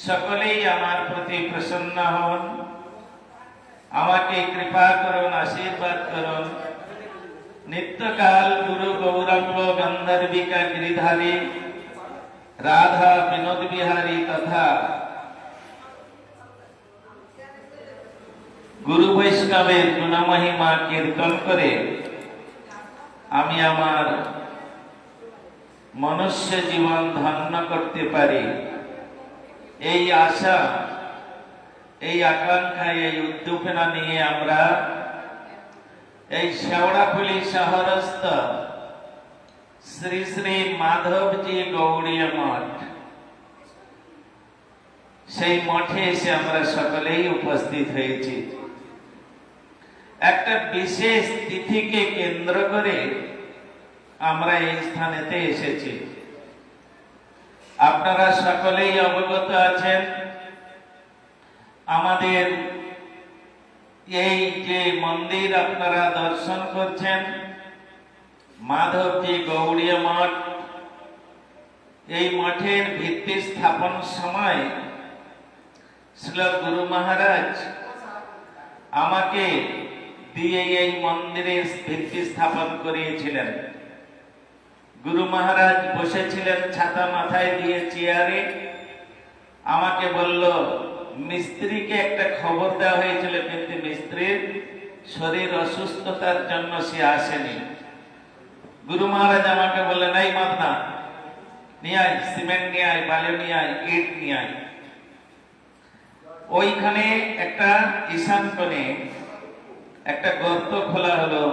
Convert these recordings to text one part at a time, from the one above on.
সকলেই আমার প্রতি প্রসন্ন হন, আমাকে কৃপা করুন, আশীর্বাদ করুন। নিত্যকাল গুরু গৌরাঙ্গ গন্ধর্বিকা গিরিধারী রাধা বিনোদ বিহারী তথা গুরু বৈষ্ণবের গুণমহিমা কীর্তন করে আমি আমার মনুষ্য জীবন ধন্য করতে পারি, এই আশা, এই আকাঙ্ক্ষা, এই উদ্দীপনা নিয়ে আমরা এই শেওড়াফুলি শহরস্থ শ্রী শ্রী মাধবজি গৌড়ীয় মঠ, সেই মঠে এসে আমরা সকলেই উপস্থিত হয়েছি। একটা বিশেষ তিথিকে কেন্দ্র করে আমরা এই স্থানেতে এসেছি। আপনারা সকলেই অবগত আছেন, আমাদের এই যে মন্দির আপনারা দর্শন করছেন, মাধবজি গৌড়ীয় মঠ, এই মঠের ভিত্তি স্থাপন সময় শ্রীল গুরু মহারাজ আমাকে দিয়ে এই মন্দিরের ভিত্তি স্থাপন করিয়েছিলেন। গুরু মহারাজ বসেছিলেন ছাতা মাথায় দিয়ে চেয়ারে, আমাকে বলল, মিস্ত্রিকে একটা খবর দেওয়া হয়েছিল, কিন্তু মিস্ত্রির শরীর অসুস্থতার জন্য সে আসেনি। গুরু মহারাজ আমাকে বললেন, এই মাতনা নিয়ে আয়, সিমেন্ট নিয়ে আয়, বালি নিয়ে আয়, ইট নিয়ে আয়। ওইখানে একটা ঈশান কোণে একটা গর্ত খোলা হলো,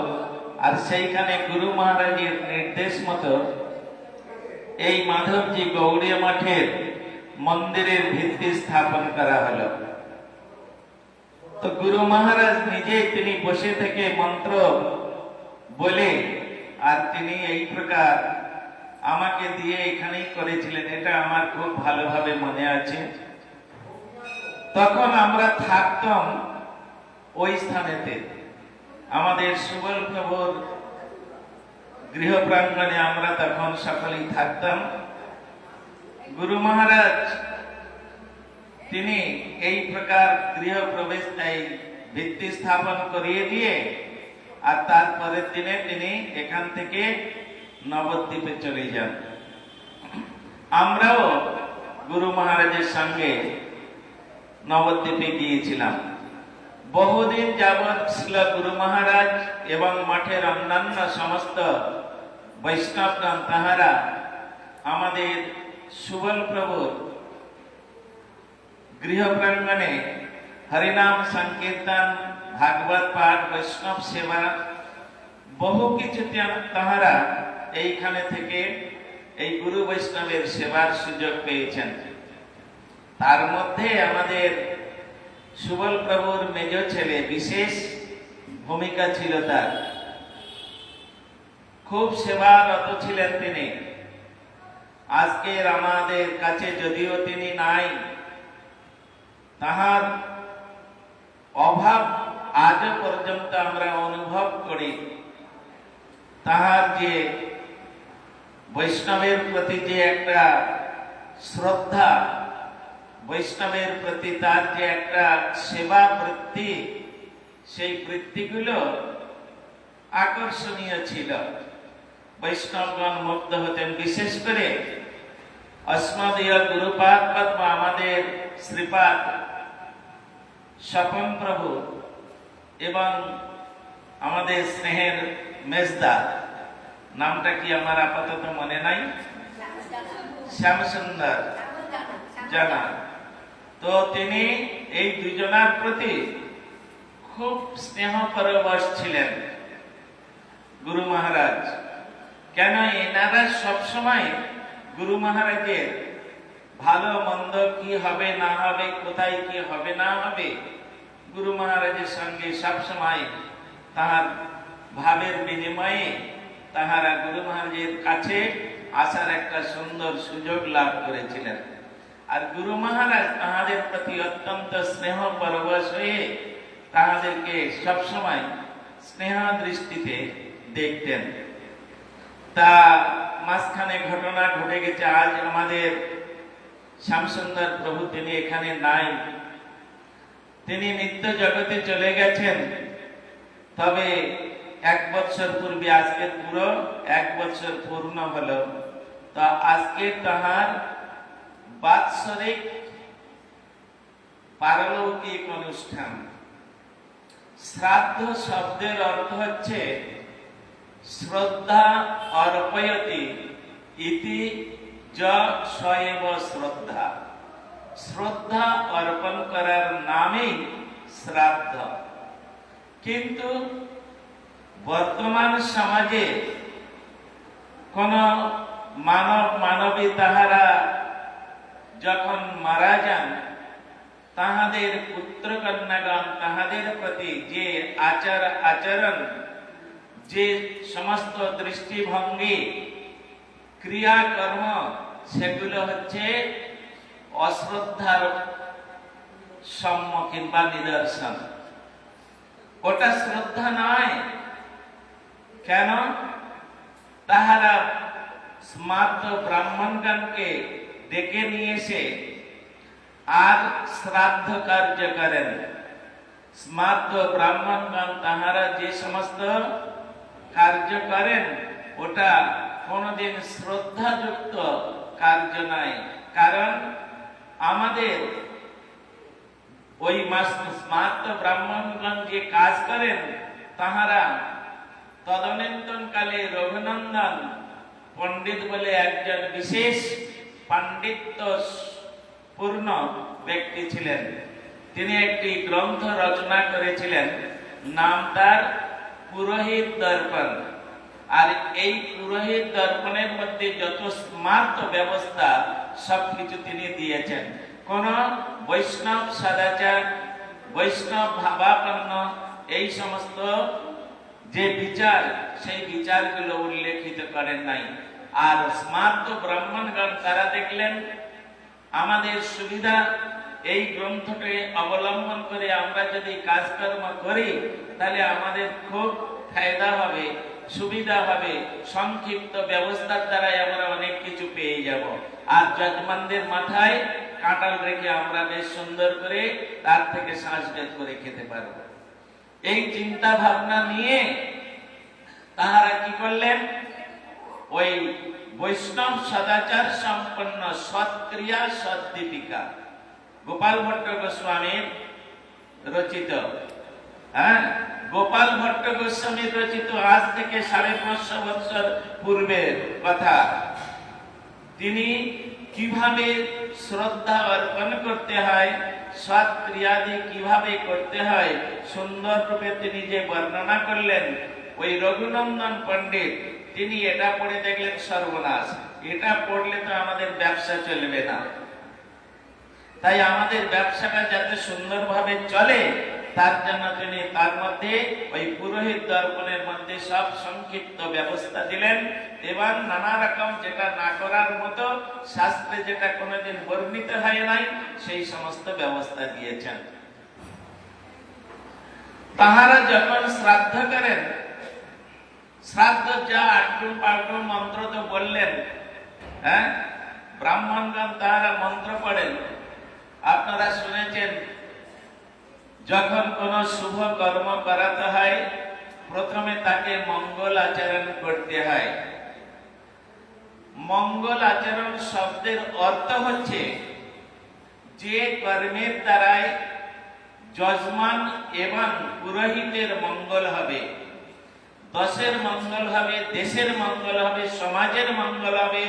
আর সেইখানে গুরু মহারাজের নির্দেশ মতো এই মাধবজি গৌড়ীয় মঠের মন্দিরের ভিত্তি স্থাপন করা হলো। তো গুরু মহারাজ নিজে তিনি বসে থেকে মন্ত্র বলে, আর তিনি এই প্রকার আমাকে দিয়ে এখানেই করেছিলেন, এটা আমার খুব ভালোভাবে মনে আছে। তখন আমরা থাকতাম ওই স্থানেতে, আমাদের সুবল প্রভুর গৃহ প্রাঙ্গণে আমরা তখন সকলেই থাকতাম। গুরু মহারাজ তিনি এই প্রকার গৃহ প্রবেশ, এই ভিত্তি স্থাপন করিয়ে দিয়ে, আর তারপরের দিনে তিনি এখান থেকে নবদ্বীপে চলে যান। আমরাও গুরু মহারাজের সঙ্গে নবদ্বীপে গিয়েছিলাম। বহুদিন যাবৎ শ্রীল গুরু মহারাজ এবং মঠের অন্যান্য সমস্ত বৈষ্ণবগণ তাহারা আমাদের সুবল প্রভুর গৃহ প্রাঙ্গণে হরিনাম সংকীর্তন, ভাগবত পাঠ, বৈষ্ণব সেবা, বহু কিছু তাহারা এইখানে থেকে এই গুরু বৈষ্ণবের সেবার সুযোগ পেয়েছেন। তার মধ্যে আমাদের সুবল প্রভুর মেজ ছেলে বিশেষ ভূমিকা ছিল তার, খুব সেবারত ছিলেন তিনি। আজকের আমাদের কাছে যদিও তিনি নাই, তাহার অভাব আজও পর্যন্ত আমরা অনুভব করি। তাহার যে বৈষ্ণবের প্রতি যে একটা শ্রদ্ধা, বৈষ্ণবের প্রতি তার যে একটা সেবা বৃত্তি, সেই বৃত্তিগুলো আকর্ষণীয় ছিল। বৈষ্ণবগণ মুগ্ধ হতেন। বিশেষ করে অস্মদীয় গুরুপাদ পদ্ম আমাদের শ্রীপাদ স্বপন প্রভু এবং আমাদের স্নেহের মেজদা, নামটা কি আমার আপাতত মনে নাই, শ্যামসুন্দর জানা, তো তিনি এই দুজনার প্রতি খুব স্নেহ পরবশ ছিলেন গুরু মহারাজ। কেন, এনারা সবসময় গুরু মহারাজের ভালো মন্দ কি হবে না হবে, কোথায় কি হবে না হবে, গুরু মহারাজের সঙ্গে সবসময় তাহার ভাবের বিনিময়ে তাহারা গুরু মহারাজের কাছে আসার একটা সুন্দর সুযোগ লাভ করেছিলেন। আর গুরু মহারাজ তাহাদের প্রতি অত্যন্ত স্নেহ পরবশ হয়ে তাহাদেরকে সবসময় স্নেহ দৃষ্টিতে দেখতেন। তা মাঝখানে ঘটনা ঘটে গেছে। আজ আমাদের শ্যামসুন্দর প্রভু তিনি এখানে নাই, তিনি নিত্য জগতে চলে গেছেন। তবে 1 বছর পূর্বে, আজকে পুরো 1 বছর পূর্ণ হলো। তা আজকে তাহার বাৎসরিক পারলৌকিক অনুষ্ঠান। শ্রাদ্ধ শব্দের অর্থ হচ্ছে শ্রদ্ধা অর্পয়তি ইতি য স্বয়ং শ্রদ্ধা। শ্রদ্ধা অর্পণ করার নামই শ্রাদ্ধ। কিন্তু বর্তমান সমাজে কোন মানব মানবী তাহারা যখন মারা যান, তাহাদের পুত্র কন্যাগণ তাহাদের প্রতি যে আচার আচরণ, যে সমস্ত দৃষ্টিভঙ্গি, ক্রিয়াকর্ম, সেগুলো হচ্ছে অশ্রদ্ধার সম্মুখীন বা নিদর্শন। ওটা শ্রদ্ধা নয়। কেন? তাহারা স্মার্ত ব্রাহ্মণগণকে ডেকে নিয়ে এসে আর শ্রাদ্ধ কার্য করেন। স্মার্ত ব্রাহ্মণগণ তাহারা যে সমস্ত কার্য করেন, ওটা কোনদিন শ্রদ্ধাযুক্ত কার্য নয়। কারণ আমাদের ওই স্মার্ত ব্রাহ্মণগণ যে কাজ করেন, তাহারা তদনীন্তন কালে রঘুনন্দন পণ্ডিত বলে একজন বিশেষ পাণ্ডিত্য পূর্ণ ব্যক্তি ছিলেন। তিনি একটি গ্রন্থ রচনা করেছিলেন, নাম তার পুরোহিত দর্পণ। আর এই পুরোহিত দর্পণের মধ্যে যত স্মার্ত ব্যবস্থা সবকিছু তিনি দিয়েছেন। কোন বৈষ্ণব সদাচার, বৈষ্ণব ভাবাপন্ন এই সমস্ত যে বিচার, সেই বিচারগুলো উল্লেখিত করেন নাই। আর স্মার্ত ব্রাহ্মণগণ তারা দেখলেন আমাদের সুবিধা এই গ্রন্থকে অবলম্বন করে আমরা যদি কাজকর্ম করি, তাহলে আমাদের খুব ফায়দা হবে, সুবিধা হবে। সংক্ষিপ্ত ব্যবস্থার দ্বারাই আমরা অনেক কিছু পেয়ে যাব। আর যজমানদের মাথায় কাঁটাল রেখে আমরা বেশ সুন্দর করে তার থেকে শ্বাস বের করে খেতে পারবো। এই চিন্তা ভাবনা নিয়ে তাহারা কি করলেন, ওই বৈষ্ণব সদাচার সম্পন্ন সৎক্রিয়া সদ্দীপিকা গোপাল ভট্ট গোস্বামীর রচিত, গোপাল ভট্ট গোস্বামীর রচিত, আজ থেকে 550 বছর পূর্বের কথা। তিনি কিভাবে শ্রদ্ধা অর্পণ করতে হয়, সৎ ক্রিয়াদি কিভাবে করতে হয়, সুন্দর রূপে তিনি যে বর্ণনা করলেন, ওই রঘুনন্দন পণ্ডিত তিনি এটা পড়ে দেখলেন সর্বনাশ, এটা পড়লে তো আমাদের ব্যবসা চলবে না। তাই আমাদের ব্যবসাটা যাতে সুন্দরভাবে চলে, তার জন্য তিনি তার মধ্যে ওই পুরোহিত দর্পণের মধ্যে সব সংক্ষিপ্ত ব্যবস্থা দিলেন এবং নানা রকম যেটা না করার মতো, শাস্ত্রে যেটা কোনোদিন বর্ণিত হয় নাই, সেই সমস্ত ব্যবস্থা দিয়েছেন। তাহারা যখন শ্রাদ্ধ করেন, শ্রাদ্ধ যা আট্টু পাট্টু মন্ত্র তো বললেন, ব্রাহ্মণগণ তাহারা মন্ত্র পড়েন। আপনারা শুনেছেন, যখন কোন শুভ কর্ম করাতে হয়, প্রথমে তাকে মঙ্গল আচরণ করতে হয়। মঙ্গল আচরণ শব্দের অর্থ হচ্ছে যে কর্মের দ্বারায় যজমান এবং পুরোহিতের মঙ্গল হবে, দশের মঙ্গল হবে, দেশের মঙ্গল হবে, সমাজের মঙ্গল হবে,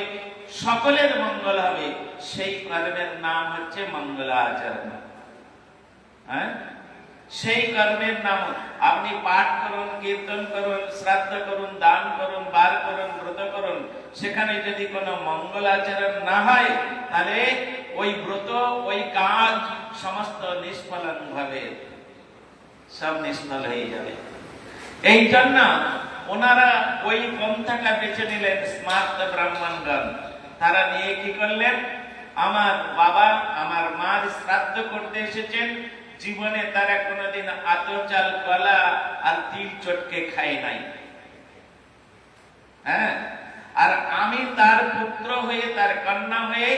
সকলের মঙ্গল হবে, সেই কর্মের নাম হচ্ছে মঙ্গলাচরণ। সেই কর্মের নাম আপনি পাঠ করুন, কীর্তন করুন, শ্রাদ্ধ করুন, দান করুন, বার করুন, ব্রত করুন, সেখানে যদি কোনো মঙ্গলাচরণ না হয়, তাহলে ওই ব্রত, ওই কাজ সমস্ত নিষ্ফলন ভাবে সব নিষ্ফল হয়ে যাবে। এই জন্য ওনারা ওই পন্থাটা বেছে নিলেন স্মার্ত ব্রাহ্মণগণ। তারা নিয়ে কি করলেন, আমার বাবা আমার মার শ্রাদ্ধ করতে এসেছেন, জীবনে তারা কোনোদিন আতর চাল, কলা আর তিল চটকে খায় নাই। আর আমি তার পুত্র হয়ে, তার কন্যা হয়ে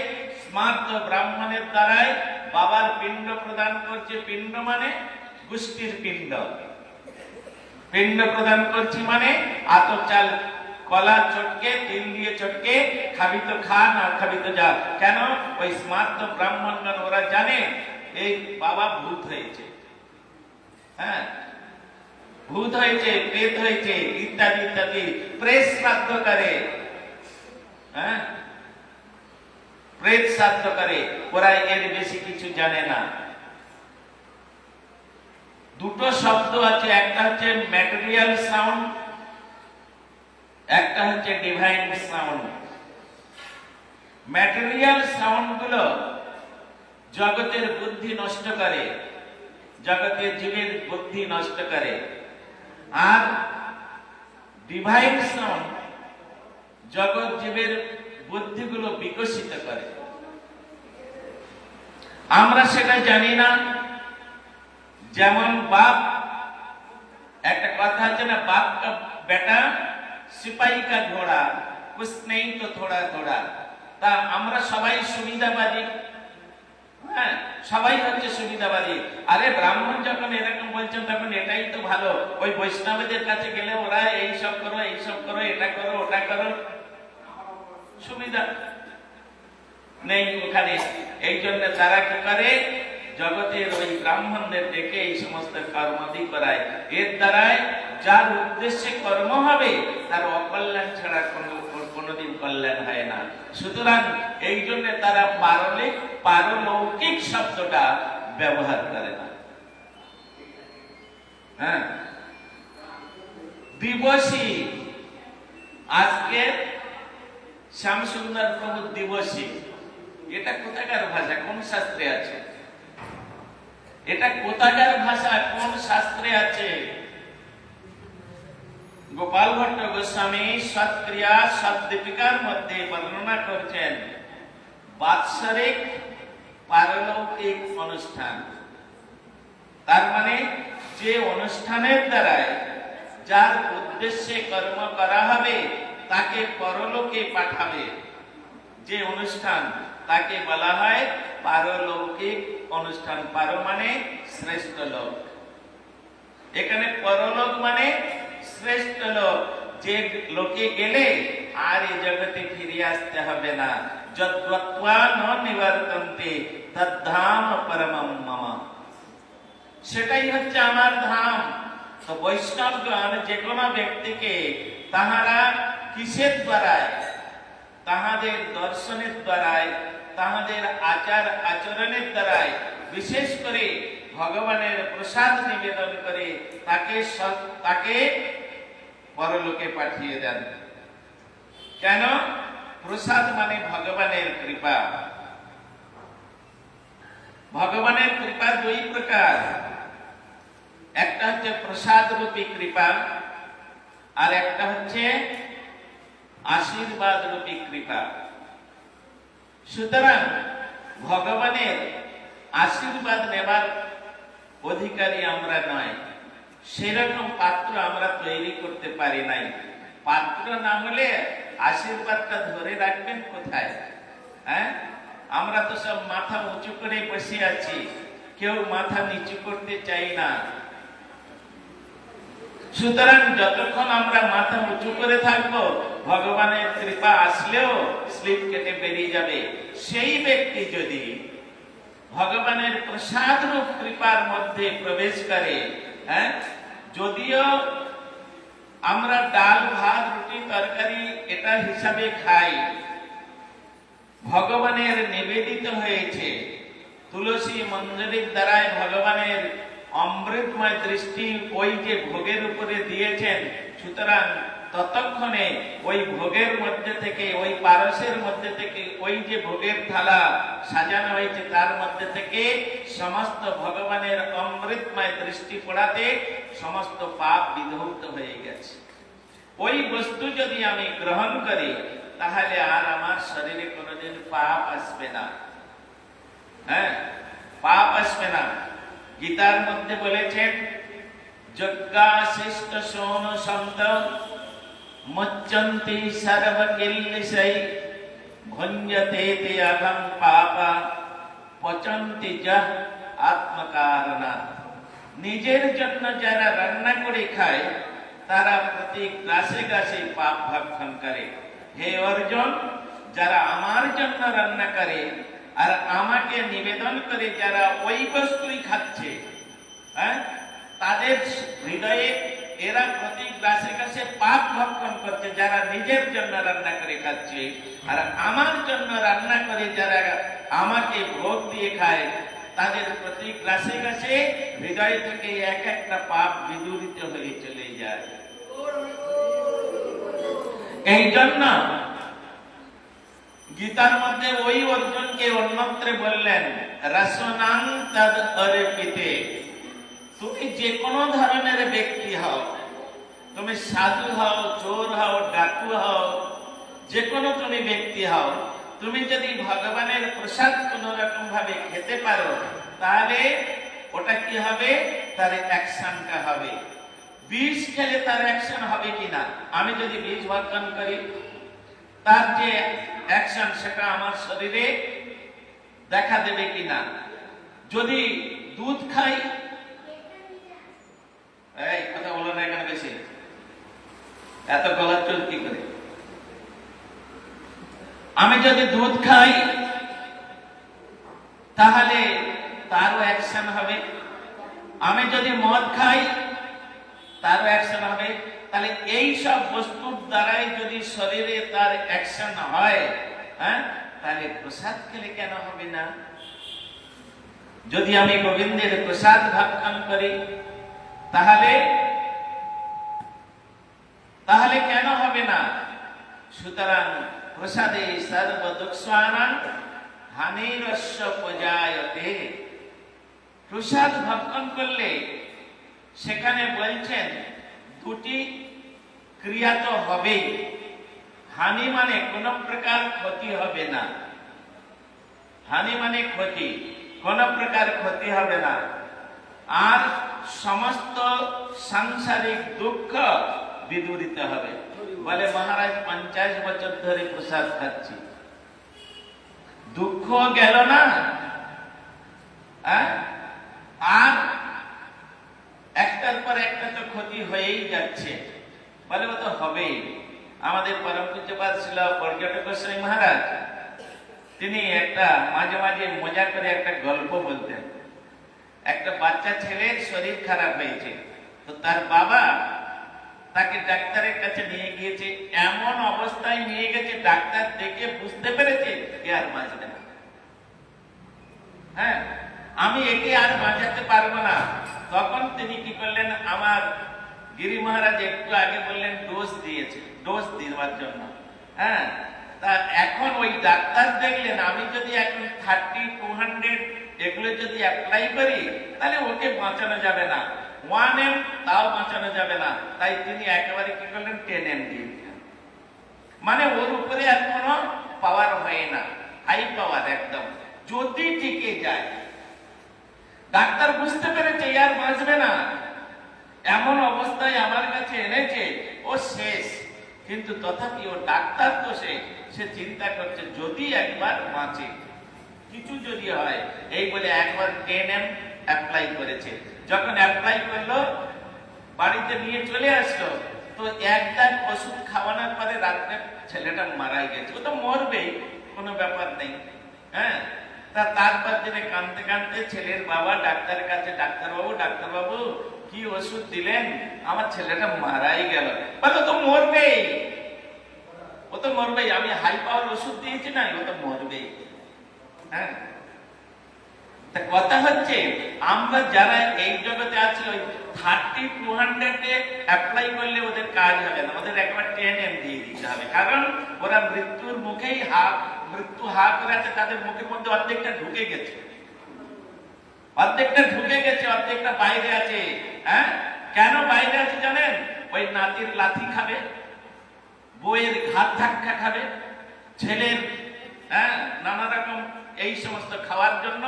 স্মার্ত ব্রাহ্মণের দ্বারাই বাবার পিণ্ড প্রদান করছে। পিণ্ড মানে গোষ্ঠীর পিণ্ড। পিণ্ড প্রদান করছি মানে আতপ চাল কলা চটকে তিল দিয়ে চটকে খাবি তো খা, না খাবি তো যা। কেন? ওই স্মার্ত ব্রাহ্মণগণ ওরা জানে এই বাবা ভূত হয়েছে, হ্যাঁ ভূত হয়েছে, প্রেত হয়েছে, ইত্যাদি ইত্যাদি। প্রেত শ্রাদ্ধ করে, হ্যাঁ প্রেত শ্রাদ্ধ করে। ওরা এর বেশি কিছু জানে না। দুটো শব্দ আছে, একটা হচ্ছে ম্যাটেরিয়াল সাউন্ড, একটা হচ্ছে ডিভাইন সাউন্ড। ম্যাটেরিয়াল সাউন্ড গুলো জগতের বুদ্ধি নষ্ট করে, জগতের জীবের বুদ্ধি নষ্ট করে। আর ডিভাইন সাউন্ড জগৎ জীবের বুদ্ধিগুলো বিকশিত করে। আমরা সেটা জানি না। যেমন বাপ, একটা কথা আছে না, বাপ কা বেটা সিপাহী কা ঘোড়া কুছ নেই তো থোড়া থোড়া। তা আমরা সবাই সুবিধাবাদী, হ্যাঁ সবাই হচ্ছে সুবিধাবাদী। আরে ব্রাহ্মণ যখন এরকম বলছেন তখন এটাই তো ভালো। ওই বৈষ্ণবদের কাছে গেলে ওরা এই সব করো, এই সব করো, এটা করো, ওটা করো, সুবিধা নেই ওখানে। এই জন্য তারা কি করে, জগতের ওই ব্রাহ্মণদের ডেকে এই সমস্ত কর্মাদি করায়। এর দ্বারাই যার উদ্দেশ্যে কর্ম হবে তার অকল্যাণ ছাড়া কোনোদিন কল্যাণ হয় না। সুতরাং এই জন্য তারা পারলৌকিক শব্দটা ব্যবহার করে না। হ্যাঁ দিবসী, আজকে শ্যামসুন্দর প্রভু দিবসী, এটা কোথাকার ভাষা, কোন শাস্ত্রে আছে? এটা কোথাকার ভাষা, কোন শাস্ত্রে আছে? গোপাল ভট্ট গোস্বামী সৎক্রিয়া সদ্দীপিকার মধ্যে বর্ণনা করছেন বাৎসরিক পারলৌকিক অনুষ্ঠান। তার মানে যে অনুষ্ঠানের দ্বারায় যার উদ্দেশ্যে কর্ম করা হবে তাকে পরলোকে পাঠাবে, যে অনুষ্ঠান তাকে বলা হয় পারলৌকিক অনুষ্ঠান। পার মানে শ্রেষ্ঠ লোক, এখানে পরলোক মানে শ্রেষ্ঠ লোক, যে লোকে গেলে আর এই জগতে ফিরে আসতে হবে না। যদ্গত্বা ন নিবর্তন্তে তদ্ধাম পরমম মম, সেটাই হচ্ছে আমার ধাম। তো বৈষ্ণবগণ যে কোনো ব্যক্তিকে তাহারা কিসের দ্বারায়, তাহাদের দর্শনের দ্বারায়, তাহাদের আচার আচরণের দ্বারায়, বিশেষ করে ভগবানের প্রসাদ নিবেদন করে তাকে পরলোকে পাঠিয়ে দেন। কেন? প্রসাদ মানে ভগবানের কৃপা। ভগবানের কৃপা দুই প্রকার, একটা হচ্ছে প্রসাদ রূপী কৃপা, আর একটা হচ্ছে আশীর্বাদ রূপী কৃপা। সুতরাং ভগবানের আশীর্বাদ নেবার অধিকারী আমরা নয়, সেরকম পাত্র আমরা তৈরি করতে পারি নাই। পাত্র না হলে আশীর্বাদটা ধরে রাখবেন কোথায়? হ্যাঁ আমরা তো সব মাথা উঁচু করে বসে আছি, কেউ মাথা নিচু করতে চাই না। সুতরাং যতক্ষণ আমরা মাথা উঁচু করে থাকবো ভগবানের কৃপা আসলেও স্লিপ কেটে বেরিয়ে যাবে। সেই ব্যক্তি যদি ভগবানের প্রসাদ রূপ কৃপার মধ্যে প্রবেশ করে, হ্যাঁ যদিও আমরা ডাল ভাত রুটি তরকারি এটা হিসাবে খাই, ভগবানের নিবেদিত হয়েছে, তুলসী মঞ্জরির দ্বারাই ভগবানের অমৃতময় দৃষ্টি ওই যে ভোগের উপরে দিয়েছেন। সুতরাং ততক্ষণে ওই ভোগের মধ্যে থেকে, ওই পারসের মধ্যে থেকে, ওই যে ভোগের থালা সাজানো হয়েছে তার মধ্যে থেকে সমস্ত ভগবানের অমৃতময় দৃষ্টি পড়াতে সমস্ত পাপ বিধৌত হয়ে গেছে। ওই বস্তু যদি আমি গ্রহণ করি তাহলে আর আমার শরীরে কোনোদিন পাপ আসবে না। হ্যাঁ পাপ আসবে না। গীতার মধ্যে বলেছেন যজ্ঞাশিষ্ট শোন সন্ত মুচ্চন্তি সর্বকিল্লিশৈ ভঞ্জতে তে অহং পাপা পচন্তি যহ আত্মকারণা। নিজের জন্য যারা রান্না করে খায় তারা প্রতি গ্রাসে গ্রাসে পাপ ভক্ষণ করে। হে অর্জুন, যারা আমার জন্য রান্না করে আর আমাকে নিবেদন করে যারা ওই বস্তুই খাচ্ছে, হ্যাঁ, তাদের হৃদয়ে এরা প্রতি গ্রাসে গ্রাসে পাপ ভক্ষণ করছে যারা নিজের জন্য রান্না করে খাচ্ছে। আর আমার জন্য রান্না করে যারা আমাকে ভোগ দিয়ে খায় তাদের প্রতি গ্রাসে গ্রাসে হৃদয় থেকে এক একটা পাপ বিদূরিত হয়ে চলে যায়। এই জন্য গীতার মধ্যে ওই অর্জুনকে অন্যত্রে বললেন রসনাং তদ অর্পিতে। তুমি যে কোনো ধরনের ব্যক্তি হও, তুমি সাধু হও, চোর হও, ডাকু হও, যে কোনো তুমি ব্যক্তি হও, তুমি যদি ভগবানের প্রসাদ কোন রকম ভাবে খেতে পারো তাহলে ওটা কি হবে, তার অ্যাকশনটা হবে। বিষ খেলে তার অ্যাকশন হবে কিনা, আমি যদি বিষ ভক্ষণ করি তার যে অ্যাকশন সেটা আমার শরীরে দেখা দেবে কিনা। যদি দুধ খাই, এই কথা বলো না এখানে বেশি, এত গলার চোট কি করে। আমি যদি দুধ খাই তাহলে তারও অ্যাকশন হবে। আমি যদি মদ খাই তারও অ্যাকশন হবে। তাহলে এই সব বস্তুর দ্বারাই যদি শরীরে তার অ্যাকশন হয়, হ্যাঁ, তাহলে প্রসাদ খেলে কেন হবে না? যদি আমি গোবিন্দের প্রসাদ ভক্ষণ করি তাহলে তাহলে কেন হবে না? সুতরাং প্রসাদে সর্ব দুঃখানাং হানিরস্য পজায়তে। প্রসাদ ভক্ষণ করলে সেখানে বলছেন দুটি ক্রিয়া তো হবেই। হানি মানে কোন প্রকার ক্ষতি হবে না, হানি মানে ক্ষতি, কোন প্রকার ক্ষতি হবে না। আর সমস্ত সাংসারিক দুঃখ বিদূরিত হবে। বলে মহারাজ 50 বছর ধরে প্রসাদ খাচ্ছি, দুঃখ গেল না, আর একটার পর একটা তো ক্ষতি হয়েই যাচ্ছে। বলে ও তো হবেই। আমাদের পরম পূজ্যপাদ ছিল পর্যটক গোস্বামী মহারাজ, তিনি একটা মাঝে মাঝে মজা করে একটা গল্প বলতেন। একটা বাচ্চা ছেলের শরীর খারাপ হয়েছে, তো তার বাবা তাকে ডাক্তারের কাছে নিয়ে গিয়েছে। এমন অবস্থায় নিয়ে গেছে ডাক্তার দেখে বুঝতে পেরেছে এ আর বাঁচবে না, হ্যাঁ, আমি একে আর বাঁচাতে পারবো না। তখন তিনি কি করলেন, আমার গিরি মহারাজ একটু আগে বললেন ডোজ দিয়েছে, ডোজ দেওয়ার জন্য, হ্যাঁ। তা এখন ওই ডাক্তার দেখলেন আমি যদি এখন 30, 200 এগুলো যদি অ্যাপ্লাই করি তাহলে ওকে বাঁচানো যাবে না, 1M তাও বাঁচানো যাবে না। তাই তিনি একেবারে কি করলেন 10M দিয়ে দিলেন। মানে ওর উপরে আর কোনো পাওয়ার হয় না, হাই পাওয়ার একদম। যদি টিকে যায়, ডাক্তার বুঝতে পেরেছে আর বাঁচবে না, এমন অবস্থায় আমার কাছে এনেছে, ও শেষ। কিন্তু তথাপি ও ডাক্তার তো সে চিন্তা করছে যদি একবার বাঁচে, কিছু যদি হয়, এই বলে একবার 10M অ্যাপ্লাই করেছে। যখন অ্যাপ্লাই করলো বাড়িতে নিয়ে চলে আসলো, তো একবার ওষুধ খাওয়ানোর পরে রাত্রে ছেলেটা মারাই গেছে। ও তো মরবেই, কোনো ব্যাপার নেই, হ্যাঁ। তারপর দিনে কাঁদতে কাঁদতে ছেলের বাবা ডাক্তারের কাছে, ডাক্তারবাবু কি ওষুধ দিলেন, আমার ছেলেটা মারাই গেল। বলে তো মরবেই, ও তো মরবেই, আমি হাই পাওয়ার ওষুধ দিয়েছি না, ও তো মরবেই, হ্যাঁ। কথা হচ্ছে আমরা যারা এই জগতে আছি ওই 30, 200 অ্যাপ্লাই করলে ওদের কাজ হবে না, ওদের একবার 10M দিয়ে দিতে হবে। কারণ ওরা মৃত্যুর মুখেই মৃত্যু হা করে আছে, তাদের মুখের মধ্যে অর্ধেকটা ঢুকে গেছে, অর্ধেকটা বাইরে আছে। হ্যাঁ, কেন বাইরে আছে জানেন? ওই নাতির লাথি খাবে, বইয়ের ঘাত ধাক্কা খাবে, ছেলের নানা রকম এই সমস্ত খাওয়ার জন্য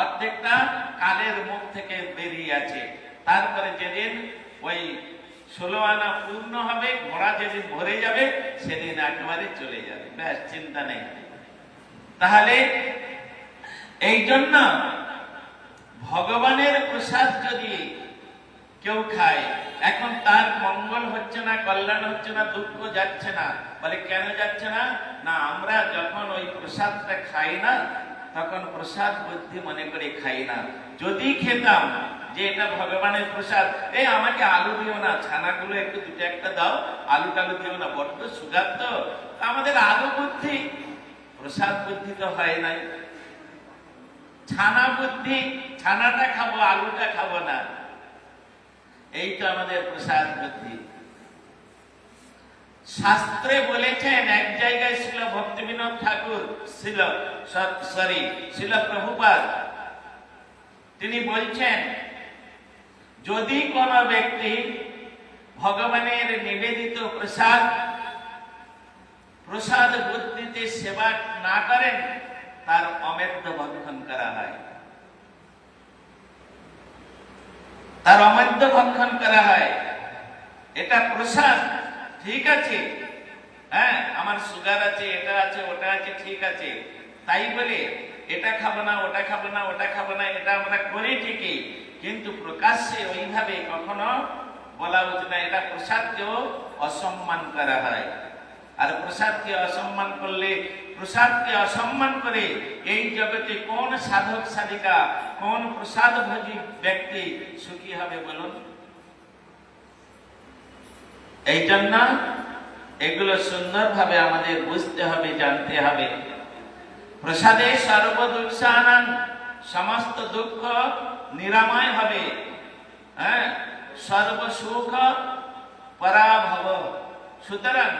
অর্ধেকটা কালের মুখ থেকে বেরিয়ে আছে। তারপরে যেদিন ওই 16 আনা পূর্ণ হবে, ঘোড়া যেদিন ভরে যাবে, সেদিন একেবারে চলে যাবে, ব্যাস, চিন্তা নেই। তাহলে এই জন্য ভগবানের প্রসাদ যদি কেউ খায়, এখন তার মঙ্গল হচ্ছে না, কল্যাণ হচ্ছে না, দুঃখ যাচ্ছে না। বলে কেন যাচ্ছে না? না, আমরা যখন ওই প্রসাদটা খাই না, তখন প্রসাদ বুদ্ধি মনে করে খাই না। যদি খেতাম যে এটা ভগবানের প্রসাদ, এই আমাকে আলু দিও না, ছানাগুলো একটু দুটো একটা দাও, আলু টালু দিও না, বড্ড সুগার তো, আমাদের আলু বুদ্ধি, প্রসাদ বুদ্ধি তো হয় নাই। ছানা বুদ্ধি, ছানাটা খাবো, আলুটা খাবো না, এই তো আমাদের প্রসাদ বুদ্ধি। শাস্ত্রে বলেছেন এক জায়গায় ছিল ভক্তিবিনোদ ঠাকুর, ছিল প্রভুপাদ, তিনি বলছেন যদি কোন ব্যক্তি ভগবানের নিবেদিত প্রসাদ বুদ্ধিতে সেবা না করেন, তার অমেধ্য ভক্ষণ করা হয়, তার অমেধ্য ভক্ষণ করা হয়। এটা প্রসাদ, ঠিক আছে, হ্যাঁ আমার সুগার আছে, এটা আছে, ওটা আছে, ঠিক আছে, তাই বলে এটা খাবো না, ওটা খাবো না, ওটা খাবো না, এটা আমরা করি ঠিকই, কিন্তু প্রকাশ্যে ওইভাবে কখনো বলা উচিত না। এটা প্রসাদকেও অসম্মান করা হয়। আর প্রসাদকে অসম্মান করলে, প্রসাদকে অসম্মান করে এই জগতে কোন সাধক সাধিকা, কোন প্রসাদ ভোজী ব্যক্তি সুখী হবে বলুন? এই জন্য এগুলো সুন্দরভাবে আমাদের বুঝতে হবে, জানতে হবে। প্রসাদে সর্বদুঃখানাং, সমস্ত দুঃখ নিরাময় হবে, হ্যাঁ, সর্বসুখ পরাভব। সুতরাং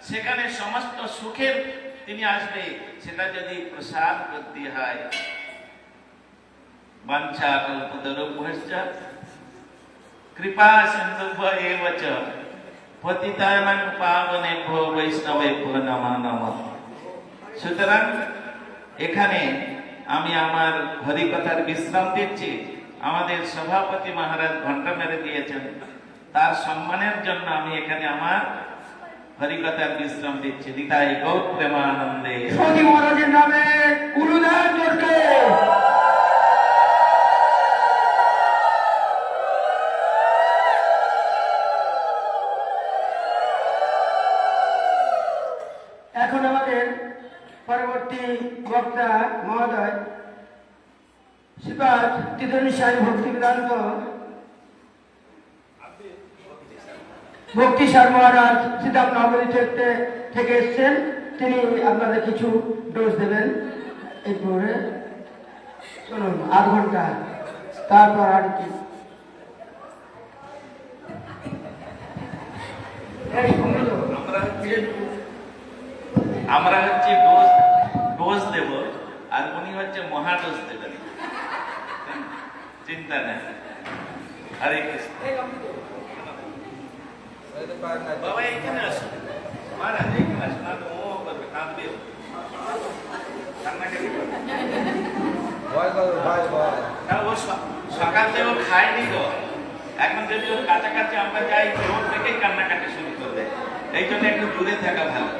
সেখানে সমস্ত সুখের তিনি আসবে, সেটা যদি প্রসাদ বুদ্ধি হয়। বাঞ্ছা কল্পতরুভ্যশ্চ কৃপা সিন্ধুভ্য চ পতিতানাং পাবনেভ্যো বৈষ্ণবেভ্যো নমো নমঃ। সুতরাং এখানে আমি আমার হরিকথার বিশ্রাম দিচ্ছি। আমাদের সভাপতি মহারাজ ঘন্টা মেরে দিয়েছেন, তার সম্মানের জন্য আমি এখানে আমার হরিকথার বিশ্রাম দিচ্ছি। নিতাই গৌর প্রেমানন্দে। সতী মহারাজের নামে উলুদান করতে এখন আমাদের পরবর্তী বক্তা মহোদয় শ্রীপাদ তীর্থনিষ্ঠানী ভক্তি বেদান্ত ভক্তি সার মহারাজ সিদ্ধার্থ নগরী থেকে এসছেন। তিনি আপনাদের কিছু ডোজ দেবেন। এরপরে শুনুন, 8 ঘন্টা, তারপর আর কি আমরা হচ্ছে ডোজ দেব, আর উনি হচ্ছে মহাডোজ দেবেন, চিন্তা নেই। হরে কৃষ্ণ। বাবা এখানে আসুন, মহারাজ এখানে আসুন, আর ও করবে, কাঁদবে, কান্নাকাটি করবে। ও সকালে ও খায়নি তো, এখন যদি ওর কাছাকাছি আমরা যাই, ওর থেকেই কান্নাকাটি শুরু করবে। এই জন্য একটু দূরে থাকা ভালো।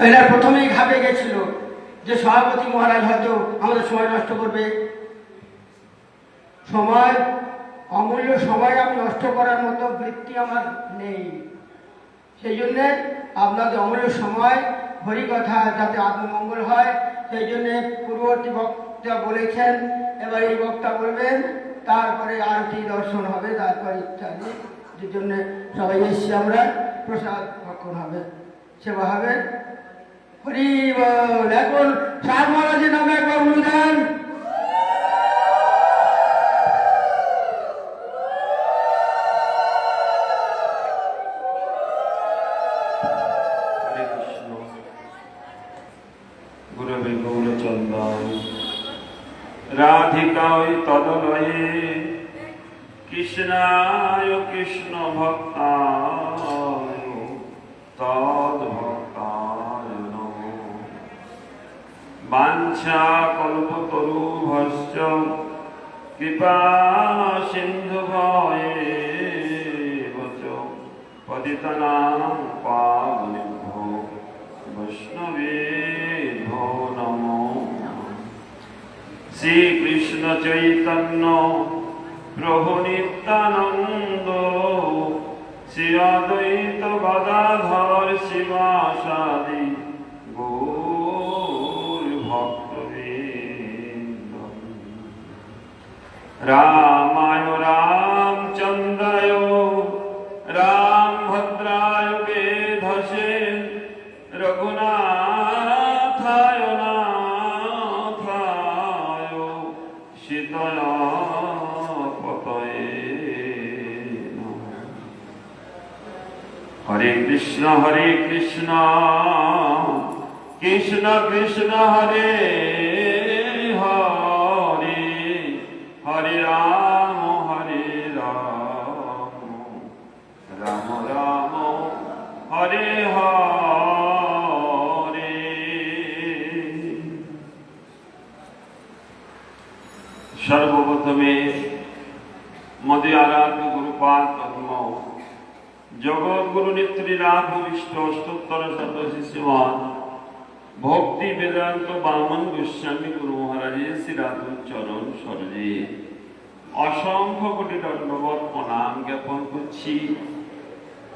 এরা প্রথমেই ঘাবড়ে গেছিল যে সভাপতি মহারাজ হয়তো আমাদের সময় নষ্ট করবে। সময়, অমূল্য সময় আমি নষ্ট করার মতো বৃত্তি আমার নেই। সেই জন্যে আপনাদের অমূল্য সময় হরিকথা যাতে আত্মমঙ্গল হয়, সেই জন্যে পূর্ববর্তী বক্তা বলেছেন, এবার এই বক্তা বলবেন, তারপরে আরতি দর্শন হবে, তারপর ইত্যাদি। যে জন্য সবাই এসছি আমরা, প্রসাদ ভক্ষণ হবে, সেবা হবে। হরি বল। এখন সার মহারাজের নামে একবার অনুদান। গুরবে গৌরচন্দ্রায় রাধিকায় তদলয়ে কৃষ্ণায় কৃষ্ণ ভক্তায় তদ ভক্তায় নমঃ। বাঞ্ছা কল্পতরুভশ্চ কৃপা সিন্ধু ভয়েবচ পতিতানাং পাবনেভ্যো বৈষ্ণবেভ্যো নমো শ্রীকৃষ্ণ চৈতন্য প্রভু নিত্যানন্দ শ্রী অদ্বৈত গদাধর শিবাসাদি গৌর ভক্তবৃন্দ। রামায় রামচন্দ্রায় রামভদ্রায় বেধসে রঘুনাথায় নাথায় সীতায় পতয়ে নমঃ। হরে কৃষ্ণ কৃষ্ণ কৃষ্ণ হরে হরে হরে রাম রাম রাম হরে হরে। সর্বপ্রথমে মদে আরাধ্য গুরুপাদ পদ্ম জগৎগুরু নেত্রীনাথ ভূমিষ্ঠ অষ্টোত্তর শত শিষ্যমান ভক্তি বেদান্ত বামন গোস্বামী গুরু মহারাজের শ্রীরাতুর চরণ সরজে অসংখ্য কোটি দণ্ডবত প্রণাম জ্ঞাপন করছি।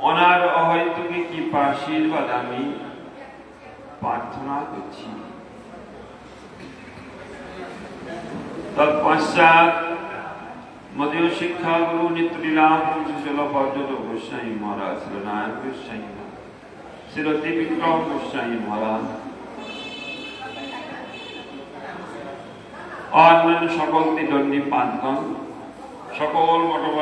অনার অহৈতুকী কৃপা আশীর্বাদ আমি প্রার্থনা করছি। তৎপশ্চাৎ মদীয় শিক্ষা গুরু নেত্রীনাথ শিশল পর্যটক গোস্বামী মহারাজ শ্রী নারায়ণ গোস্বামী শ্রী বিক্রম গোস্বামী মহারাজ অন্যান্য সকল দণ্ডী পাঁচগণ সকল মঠবাস